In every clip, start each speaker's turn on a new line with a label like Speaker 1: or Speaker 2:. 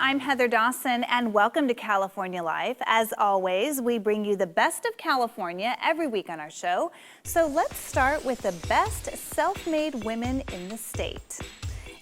Speaker 1: I'm Heather Dawson, and welcome to California Life. As always, we bring you the best of California every week on our show. So let's start with the best self-made women in the state.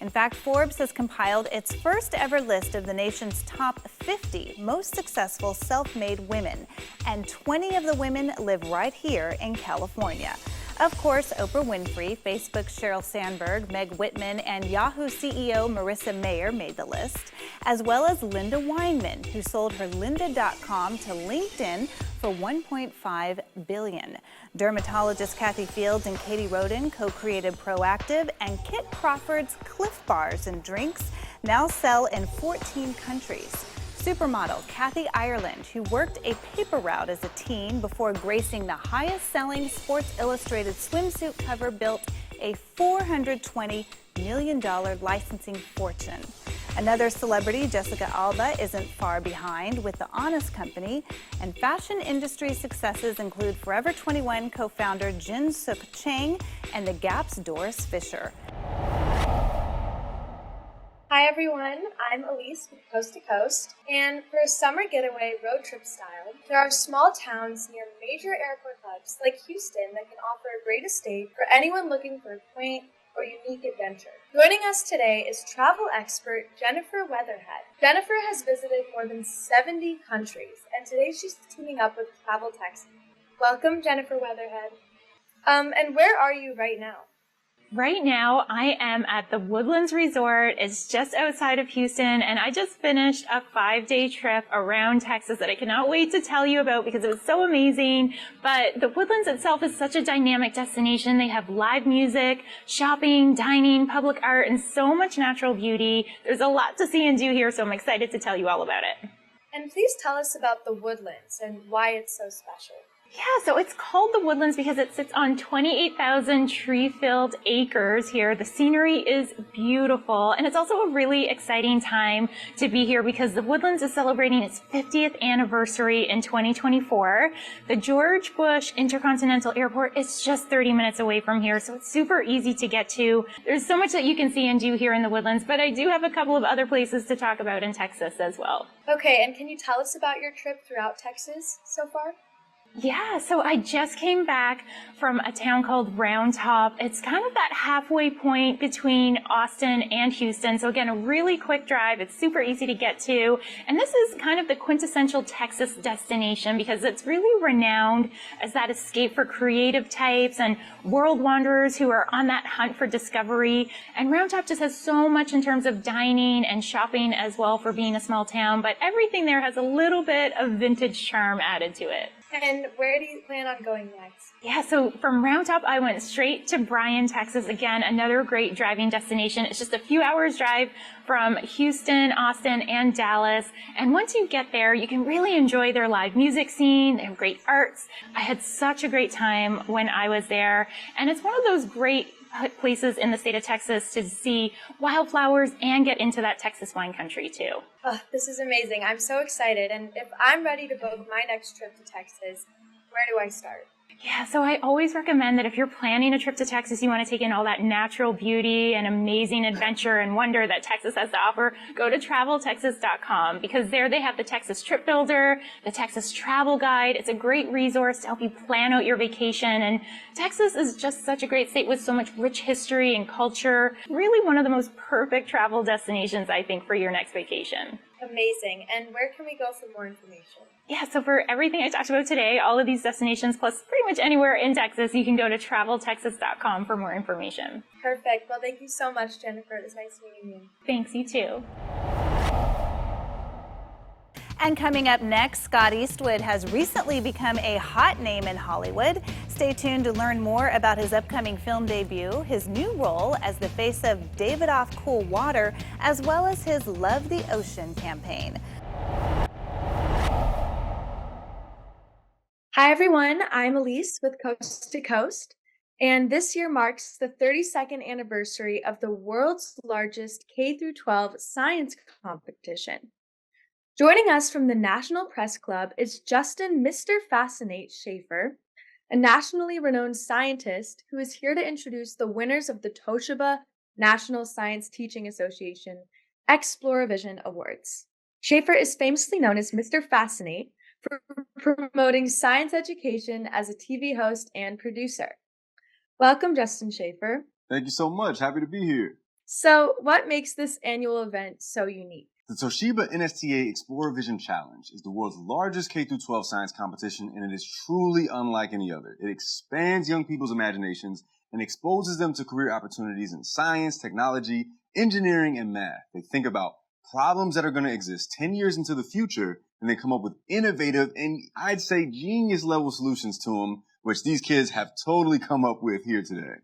Speaker 1: In fact, Forbes has compiled its first ever list of the nation's top 50 most successful self-made women, and 20 of the women live right here in California. Of course, Oprah Winfrey, Facebook's Sheryl Sandberg, Meg Whitman, and Yahoo CEO Marissa Mayer made the list, as well as Linda Weinman, who sold her lynda.com to LinkedIn for $1.5 billion. Dermatologist Kathy Fields and Katie Roden co-created Proactive, and Kit Crawford's Cliff Bars and Drinks now sell in 14 countries. Supermodel Kathy Ireland, who worked a paper route as a teen before gracing the highest-selling Sports Illustrated swimsuit cover, built a $420 million licensing fortune. Another celebrity, Jessica Alba, isn't far behind with The Honest Company, and fashion industry successes include Forever 21 co-founder Jin Suk Chang and The Gap's Doris Fisher.
Speaker 2: Hi everyone, I'm Elise with Coast to Coast, and for a summer getaway road trip style, there are small towns near major airport hubs like Houston that can offer a great escape for anyone looking for a quaint or unique adventure. Joining us today is travel expert Jennifer Weatherhead. Jennifer has visited more than 70 countries, and today she's teaming up with Travel Texas. Welcome, Jennifer Weatherhead. And where are you right now?
Speaker 3: Right now, I am at the Woodlands Resort. It's just outside of Houston, and I just finished a 5-day trip around Texas that I cannot wait to tell you about because it was so amazing. But the Woodlands itself is such a dynamic destination. They have live music, shopping, dining, public art, and so much natural beauty. There's a lot to see and do here, so I'm excited to tell you all about it.
Speaker 2: And please tell us about the Woodlands and why it's so special.
Speaker 3: Yeah, so it's called the Woodlands because it sits on 28,000 tree-filled acres here. The scenery is beautiful, and it's also a really exciting time to be here because the Woodlands is celebrating its 50th anniversary in 2024. The George Bush Intercontinental Airport is just 30 minutes away from here, so it's super easy to get to. There's so much that you can see and do here in the Woodlands, but I do have a couple of other places to talk about in Texas as well.
Speaker 2: Okay, and can you tell us about your trip throughout Texas so far?
Speaker 3: Yeah, so I just came back from a town called Round Top. It's kind of that halfway point between Austin and Houston. So again, a really quick drive. It's super easy to get to. And this is kind of the quintessential Texas destination because it's really renowned as that escape for creative types and world wanderers who are on that hunt for discovery. And Round Top just has so much in terms of dining and shopping as well for being a small town, but everything there has a little bit of vintage charm added to it.
Speaker 2: And where do you plan on going next?
Speaker 3: Yeah, so from Round Top, I went straight to Bryan, Texas. Again, another great driving destination. It's just a few hours drive from Houston, Austin, and Dallas. And once you get there, you can really enjoy their live music scene. They have great arts. I had such a great time when I was there. And it's one of those great places in the state of Texas to see wildflowers and get into that Texas wine country too.
Speaker 2: Oh, this is amazing. I'm so excited. And if I'm ready to book my next trip to Texas, where do I start?
Speaker 3: Yeah, so I always recommend that if you're planning a trip to Texas, you want to take in all that natural beauty and amazing adventure and wonder that Texas has to offer, go to traveltexas.com because there they have the Texas Trip Builder, the Texas Travel Guide. It's a great resource to help you plan out your vacation. And Texas is just such a great state with so much rich history and culture. Really one of the most perfect travel destinations, I think, for your next vacation.
Speaker 2: Amazing. And where can we go for more information?
Speaker 3: Yeah, so for everything I talked about today, all of these destinations, plus pretty much anywhere in Texas, you can go to traveltexas.com for more information.
Speaker 2: Perfect. Well, thank you so much, Jennifer. It was nice meeting you.
Speaker 3: Thanks, you too.
Speaker 1: And coming up next, Scott Eastwood has recently become a hot name in Hollywood. Stay tuned to learn more about his upcoming film debut, his new role as the face of David Off Cool Water, as well as his Love the Ocean campaign.
Speaker 2: Hi, everyone. I'm Elise with Coast to Coast, and this year marks the 32nd anniversary of the world's largest K-12 science competition. Joining us from the National Press Club is Justin Mr. Fascinate Schaefer, a nationally renowned scientist who is here to introduce the winners of the Toshiba National Science Teaching Association Exploravision Awards. Schaefer is famously known as Mr. Fascinate for promoting science education as a TV host and producer. Welcome, Justin Schaefer.
Speaker 4: Thank you so much. Happy to be here.
Speaker 2: So, what makes this annual event so unique?
Speaker 4: The Toshiba NSTA Explorer Vision Challenge is the world's largest K-12 science competition, and it is truly unlike any other. It expands young people's imaginations and exposes them to career opportunities in science, technology, engineering, and math. They think about problems that are going to exist 10 years into the future, and they come up with innovative and I'd say genius level solutions to them, which these kids have totally come up with here today.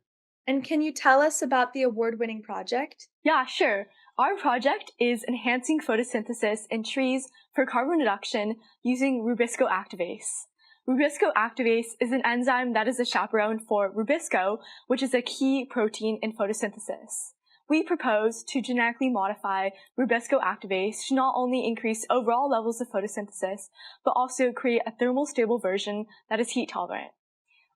Speaker 2: And can you tell us about the award-winning project?
Speaker 5: Yeah, sure. Our project is enhancing photosynthesis in trees for carbon reduction using rubisco activase. Rubisco activase is an enzyme that is a chaperone for rubisco, which is a key protein in photosynthesis. We propose to genetically modify rubisco activase to not only increase overall levels of photosynthesis, but also create a thermal stable version that is heat tolerant.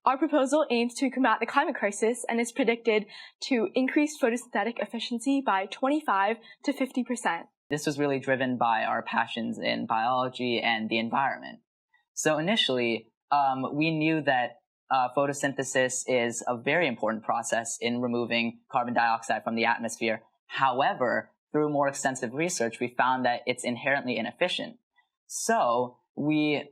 Speaker 5: Our proposal aims to combat the climate crisis and is predicted to increase photosynthetic efficiency by 25 to 50%.
Speaker 6: This was really driven by our passions in biology and the environment. So initially, we knew that photosynthesis is a very important process in removing carbon dioxide from the atmosphere. However, through more extensive research, we found that it's inherently inefficient. So we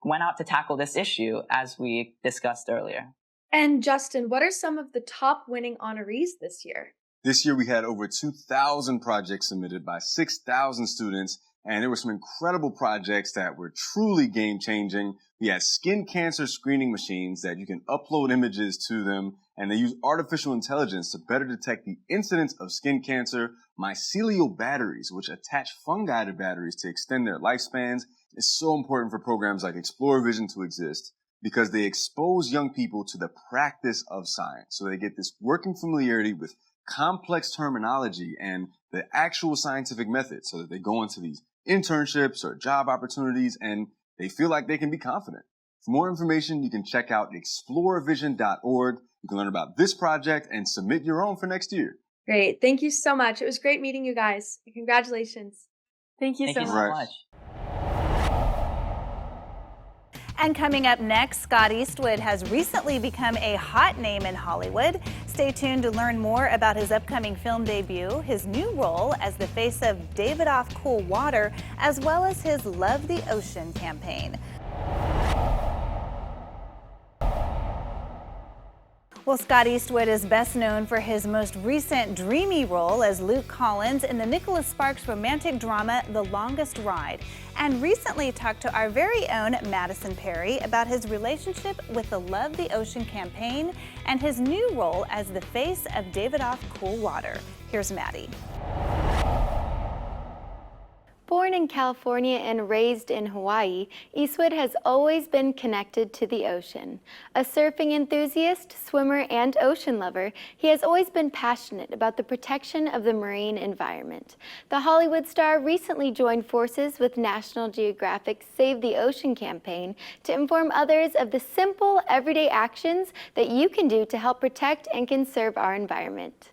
Speaker 6: went out to tackle this issue as we discussed earlier.
Speaker 2: And Justin, what are some of the top winning honorees this year?
Speaker 4: This year we had over 2,000 projects submitted by 6,000 students, and there were some incredible projects that were truly game-changing. We had skin cancer screening machines that you can upload images to them, and they use artificial intelligence to better detect the incidence of skin cancer. Mycelial batteries, which attach fungi to batteries to extend their lifespans, is so important for programs like Explorer Vision to exist because they expose young people to the practice of science. So they get this working familiarity with complex terminology and the actual scientific method so that they go into these internships or job opportunities and they feel like they can be confident. For more information, you can check out explorervision.org. You can learn about this project and submit your own for next year.
Speaker 2: Great. Thank you so much. It was great meeting you guys. Congratulations.
Speaker 5: Thank you so much.
Speaker 1: And coming up next, Scott Eastwood has recently become a hot name in Hollywood. Stay tuned to learn more about his upcoming film debut, his new role as the face of Davidoff Cool Water, as well as his Love the Ocean campaign. Well, Scott Eastwood is best known for his most recent dreamy role as Luke Collins in the Nicholas Sparks romantic drama The Longest Ride, and recently talked to our very own Madison Perry about his relationship with the Love the Ocean campaign and his new role as the face of Davidoff Cool Water. Here's Maddie.
Speaker 7: Born in California and raised in Hawaii, Eastwood has always been connected to the ocean. A surfing enthusiast, swimmer, and ocean lover, he has always been passionate about the protection of the marine environment. The Hollywood star recently joined forces with National Geographic's Save the Ocean campaign to inform others of the simple, everyday actions that you can do to help protect and conserve our environment.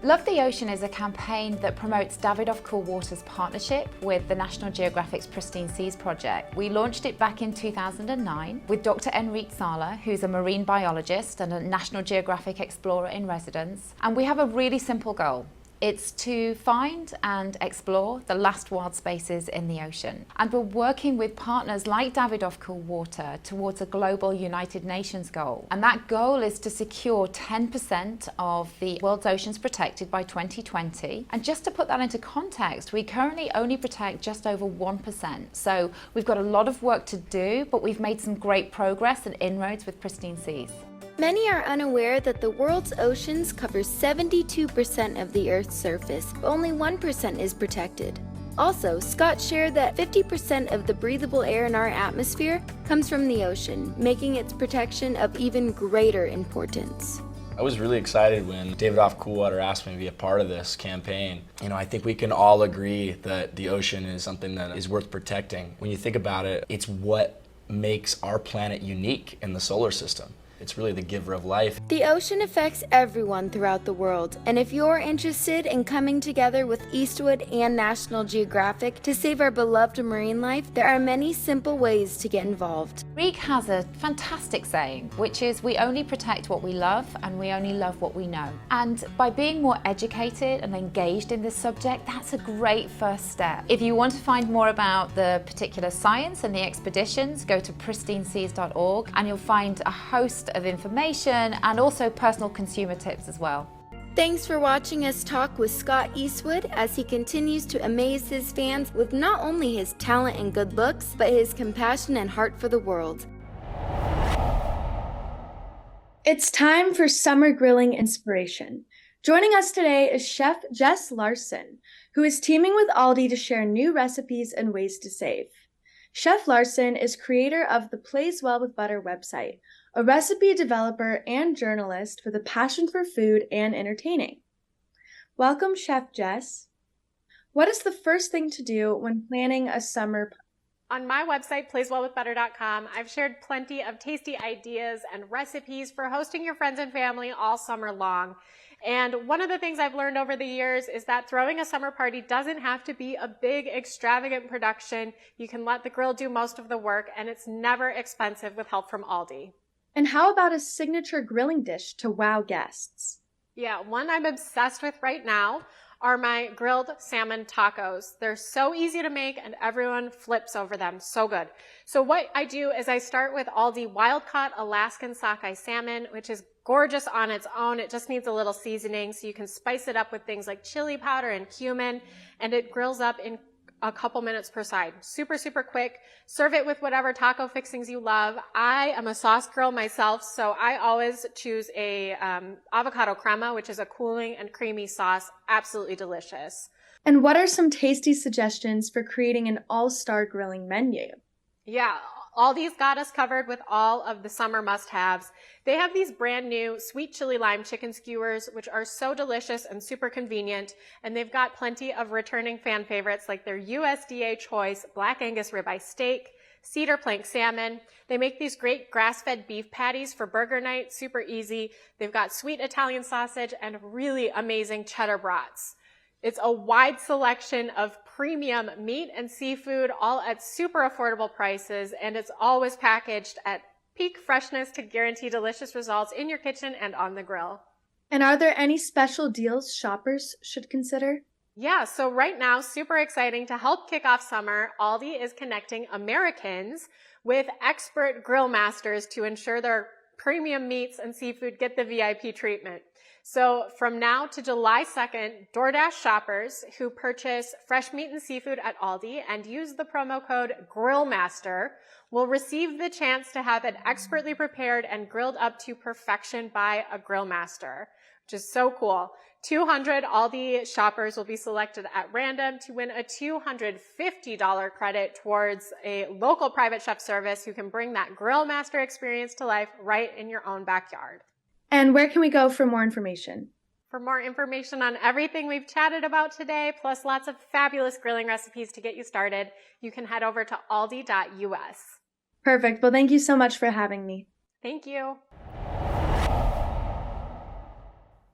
Speaker 8: Love the Ocean is a campaign that promotes Davidoff Cool Water's partnership with the National Geographic's Pristine Seas project. We launched it back in 2009 with Dr. Enrique Sala, who's a marine biologist and a National Geographic explorer in residence. And we have a really simple goal. It's to find and explore the last wild spaces in the ocean. And we're working with partners like Davidoff Cool Water towards a global United Nations goal. And that goal is to secure 10% of the world's oceans protected by 2020. And just to put that into context, we currently only protect just over 1%. So we've got a lot of work to do, but we've made some great progress and inroads with Pristine Seas.
Speaker 7: Many are unaware that the world's oceans cover 72% of the Earth's surface, but only 1% is protected. Also, Scott shared that 50% of the breathable air in our atmosphere comes from the ocean, making its protection of even greater importance.
Speaker 9: I was really excited when Davidoff Cool Water asked me to be a part of this campaign. I think we can all agree that the ocean is something that is worth protecting. When you think about it, it's what makes our planet unique in the solar system. It's really the giver of life.
Speaker 7: The ocean affects everyone throughout the world, and if you're interested in coming together with Eastwood and National Geographic to save our beloved marine life, there are many simple ways to get involved.
Speaker 8: Reek has a fantastic saying, which is we only protect what we love and we only love what we know. And by being more educated and engaged in this subject, that's a great first step. If you want to find more about the particular science and the expeditions, go to pristineseas.org and you'll find a host of information and also personal consumer tips as well.
Speaker 7: Thanks for watching us talk with Scott Eastwood as he continues to amaze his fans with not only his talent and good looks, but his compassion and heart for the world.
Speaker 2: It's time for summer grilling inspiration. Joining us today is Chef Jess Larson, who is teaming with Aldi to share new recipes and ways to save. Chef Larson is creator of the Plays Well with Butter website, a recipe developer and journalist with a passion for food and entertaining. Welcome, Chef Jess. What is the first thing to do when planning a summer?
Speaker 10: On my website, playswellwithbutter.com, I've shared plenty of tasty ideas and recipes for hosting your friends and family all summer long. And one of the things I've learned over the years is that throwing a summer party doesn't have to be a big, extravagant production. You can let the grill do most of the work, and it's never expensive with help from Aldi.
Speaker 2: And how about a signature grilling dish to wow guests?
Speaker 10: Yeah, one I'm obsessed with right now are my grilled salmon tacos. They're so easy to make and everyone flips over them. So good. So what I do is I start with Aldi wild-caught Alaskan sockeye salmon, which is gorgeous on its own. It just needs a little seasoning, so you can spice it up with things like chili powder and cumin, and it grills up in a couple minutes per side. Super, super quick. Serve it with whatever taco fixings you love. I am a sauce girl myself, so I always choose a avocado crema, which is a cooling and creamy sauce. Absolutely delicious.
Speaker 2: And what are some tasty suggestions for creating an all-star grilling menu?
Speaker 10: Yeah, Aldi's got us covered with all of the summer must-haves. They have these brand new sweet chili lime chicken skewers, which are so delicious and super convenient. And they've got plenty of returning fan favorites like their USDA choice Black Angus ribeye steak, cedar plank salmon. They make these great grass-fed beef patties for burger night, super easy. They've got sweet Italian sausage and really amazing cheddar brats. It's a wide selection of premium meat and seafood, all at super affordable prices, and it's always packaged at peak freshness to guarantee delicious results in your kitchen and on the grill.
Speaker 2: And are there any special deals shoppers should consider?
Speaker 10: Yeah, so right now, super exciting, to help kick off summer, Aldi is connecting Americans with expert grill masters to ensure their premium meats and seafood get the VIP treatment. So from now to July 2nd, DoorDash shoppers who purchase fresh meat and seafood at Aldi and use the promo code GRILLMASTER will receive the chance to have it expertly prepared and grilled up to perfection by a grill master, which is so cool. 200 Aldi shoppers will be selected at random to win a $250 credit towards a local private chef service who can bring that grill master experience to life right in your own backyard.
Speaker 2: And where can we go for more information?
Speaker 10: For more information on everything we've chatted about today, plus lots of fabulous grilling recipes to get you started, you can head over to aldi.us.
Speaker 2: Perfect. Well, thank you so much for having me.
Speaker 10: Thank you.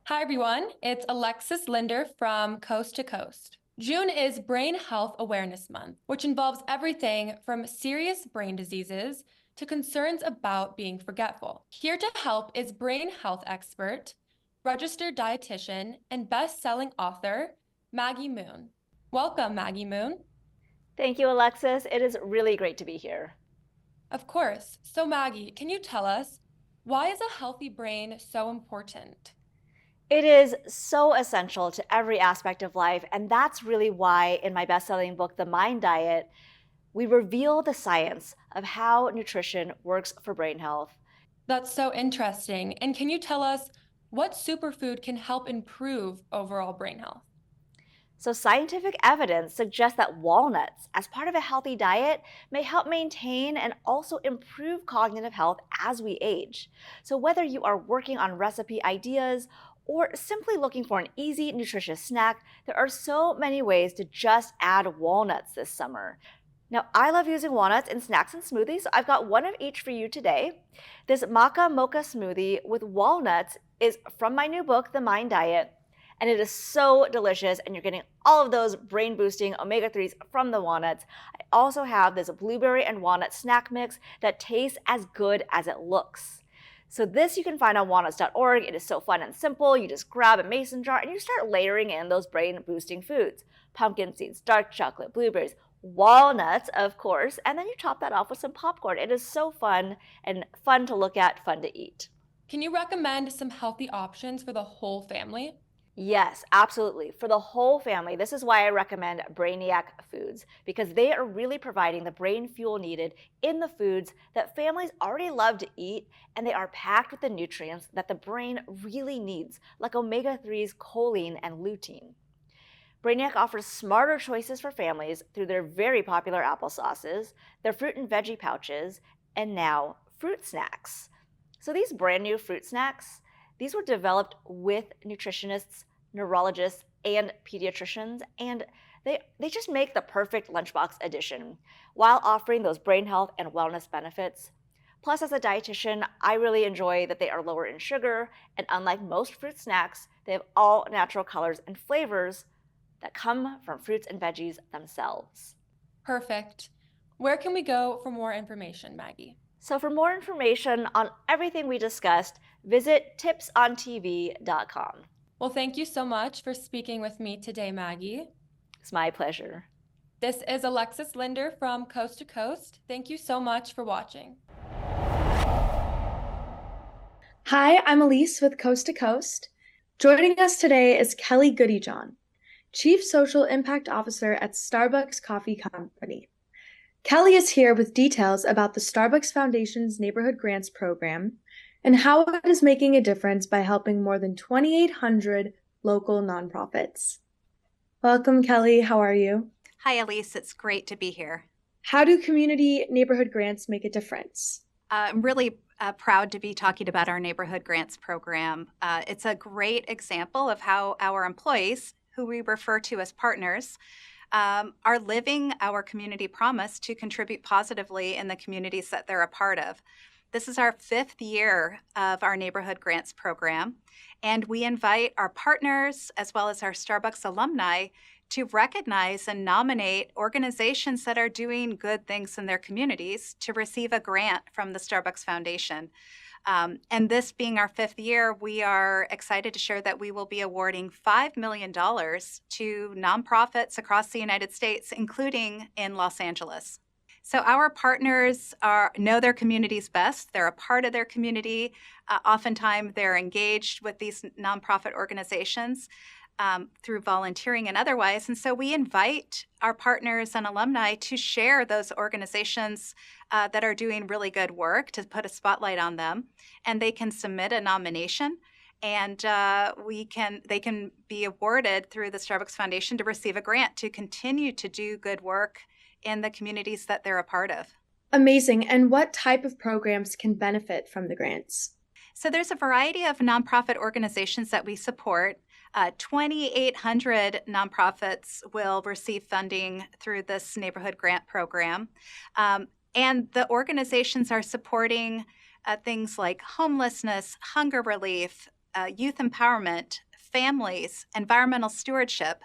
Speaker 11: Hi everyone, it's Alexis Linder from Coast to Coast. June is Brain Health Awareness Month, which involves everything from serious brain diseases to concerns about being forgetful. Here to help is brain health expert, registered dietitian, and best-selling author, Maggie Moon. Welcome, Maggie Moon.
Speaker 12: Thank you, Alexis. It is really great to be here.
Speaker 11: Of course. So Maggie, can you tell us, why is a healthy brain so important?
Speaker 12: It is so essential to every aspect of life, and that's really why in my best-selling book, The Mind Diet, we reveal the science of how nutrition works for brain health.
Speaker 11: That's so interesting. And can you tell us what superfood can help improve overall brain health?
Speaker 12: So scientific evidence suggests that walnuts, as part of a healthy diet, may help maintain and also improve cognitive health as we age. So whether you are working on recipe ideas or simply looking for an easy, nutritious snack, there are so many ways to just add walnuts this summer. Now, I love using walnuts in snacks and smoothies, so I've got one of each for you today. This maca mocha smoothie with walnuts is from my new book, The Mind Diet, and it is so delicious, and you're getting all of those brain-boosting omega-3s from the walnuts. I also have this blueberry and walnut snack mix that tastes as good as it looks. So this you can find on walnuts.org. It is so fun and simple. You just grab a mason jar and you start layering in those brain-boosting foods. Pumpkin seeds, dark chocolate, blueberries, walnuts, of course, and then you top that off with some popcorn. It is so fun and fun to look at, fun to eat.
Speaker 11: Can you recommend some healthy options for the whole family?
Speaker 12: Yes, absolutely. For the whole family, this is why I recommend Brainiac Foods, because they are really providing the brain fuel needed in the foods that families already love to eat, and they are packed with the nutrients that the brain really needs, like omega-3s, choline, and lutein. Brainiac offers smarter choices for families through their very popular applesauces, their fruit and veggie pouches, and now fruit snacks. So these brand new fruit snacks, these were developed with nutritionists, neurologists, and pediatricians, and they just make the perfect lunchbox addition while offering those brain health and wellness benefits. Plus, as a dietitian, I really enjoy that they are lower in sugar, and unlike most fruit snacks, they have all natural colors and flavors that come from fruits and veggies themselves.
Speaker 11: Perfect. Where can we go for more information, Maggie?
Speaker 12: So for more information on everything we discussed, visit tipsontv.com.
Speaker 11: Well, thank you so much for speaking with me today, Maggie.
Speaker 12: It's my pleasure.
Speaker 11: This is Alexis Linder from Coast to Coast. Thank you so much for watching.
Speaker 2: Hi, I'm Elise with Coast to Coast. Joining us today is Kelly Goodyjohn, Chief Social Impact Officer at Starbucks Coffee Company. Kelly is here with details about the Starbucks Foundation's Neighborhood Grants Program and how it is making a difference by helping more than 2,800 local nonprofits. Welcome, Kelly. How are you?
Speaker 13: Hi, Elise. It's great to be here.
Speaker 2: How do community neighborhood grants make a difference?
Speaker 13: I'm really proud to be talking about our Neighborhood Grants Program. It's a great example of how our employees, who we refer to as partners, are living our community promise to contribute positively in the communities that they're a part of. This is our 5th year of our Neighborhood Grants Program, and we invite our partners as well as our Starbucks alumni to recognize and nominate organizations that are doing good things in their communities to receive a grant from the Starbucks Foundation. And this being our 5th year, we are excited to share that we will be awarding $5 million to nonprofits across the United States, including in Los Angeles. So our partners know their communities best. They're a part of their community. Oftentimes, they're engaged with these nonprofit organizations through volunteering and otherwise. And so we invite our partners and alumni to share those organizations that are doing really good work, to put a spotlight on them. And they can submit a nomination, and they can be awarded through the Starbucks Foundation to receive a grant to continue to do good work in the communities that they're a part of.
Speaker 2: Amazing. And what type of programs can benefit from the grants?
Speaker 13: So there's a variety of nonprofit organizations that we support. 2,800 nonprofits will receive funding through this neighborhood grant program. And the organizations are supporting things like homelessness, hunger relief, youth empowerment, families, environmental stewardship.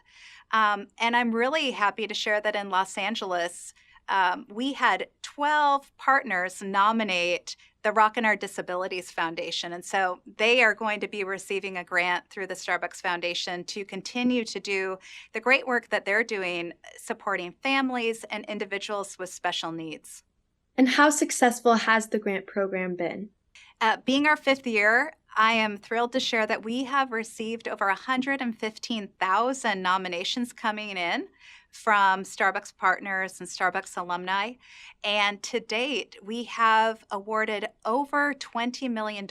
Speaker 13: And I'm really happy to share that in Los Angeles, we had 12 partners nominate the Rockin' Our Disabilities Foundation. And so they are going to be receiving a grant through the Starbucks Foundation to continue to do the great work that they're doing, supporting families and individuals with special needs.
Speaker 2: And how successful has the grant program been?
Speaker 13: Being our 5th year, I am thrilled to share that we have received over 115,000 nominations coming in from Starbucks partners and Starbucks alumni. And to date, we have awarded over $20 million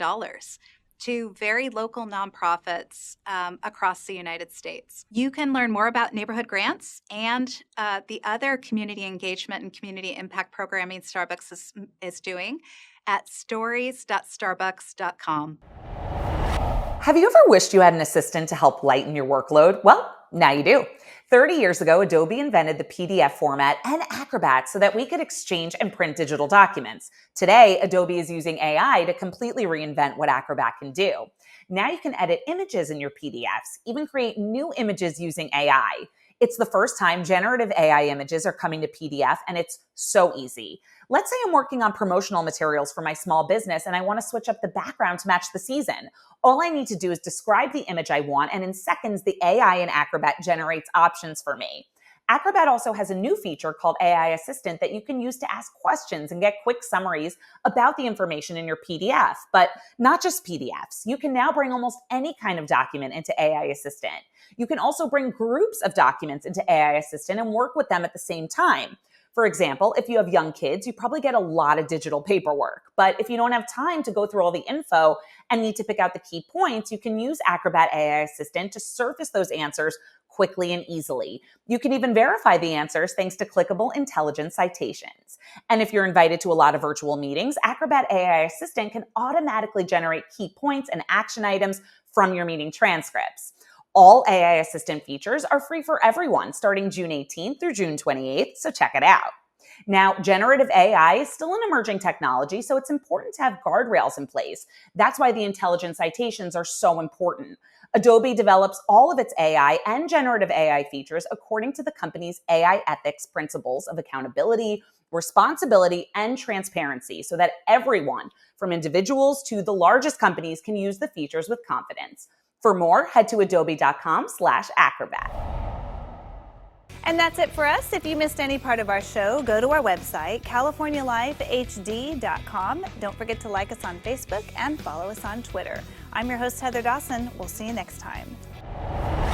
Speaker 13: to very local nonprofits across the United States. You can learn more about neighborhood grants and the other community engagement and community impact programming Starbucks is doing at stories.starbucks.com.
Speaker 14: Have you ever wished you had an assistant to help lighten your workload? Well, now you do. 30 years ago, Adobe invented the PDF format and Acrobat so that we could exchange and print digital documents. Today, Adobe is using AI to completely reinvent what Acrobat can do. Now you can edit images in your PDFs, even create new images using AI. It's the first time generative AI images are coming to PDF, and it's so easy. Let's say I'm working on promotional materials for my small business and I want to switch up the background to match the season. All I need to do is describe the image I want, and in seconds, the AI in Acrobat generates options for me. Acrobat also has a new feature called AI Assistant that you can use to ask questions and get quick summaries about the information in your PDF. But not just PDFs. You can now bring almost any kind of document into AI Assistant. You can also bring groups of documents into AI Assistant and work with them at the same time. For example, if you have young kids, you probably get a lot of digital paperwork. But if you don't have time to go through all the info and need to pick out the key points, you can use Acrobat AI Assistant to surface those answers quickly and easily. You can even verify the answers thanks to clickable intelligent citations. And if you're invited to a lot of virtual meetings, Acrobat AI Assistant can automatically generate key points and action items from your meeting transcripts. All AI Assistant features are free for everyone starting June 18th through June 28th, so check it out. Now, generative AI is still an emerging technology, so it's important to have guardrails in place. That's why the intelligent citations are so important. Adobe develops all of its AI and generative AI features according to the company's AI ethics principles of accountability, responsibility, and transparency so that everyone, from individuals to the largest companies, can use the features with confidence. For more, head to adobe.com/acrobat.
Speaker 1: And that's it for us. If you missed any part of our show, go to our website, californialifehd.com. Don't forget to like us on Facebook and follow us on Twitter. I'm your host, Heather Dawson. We'll see you next time.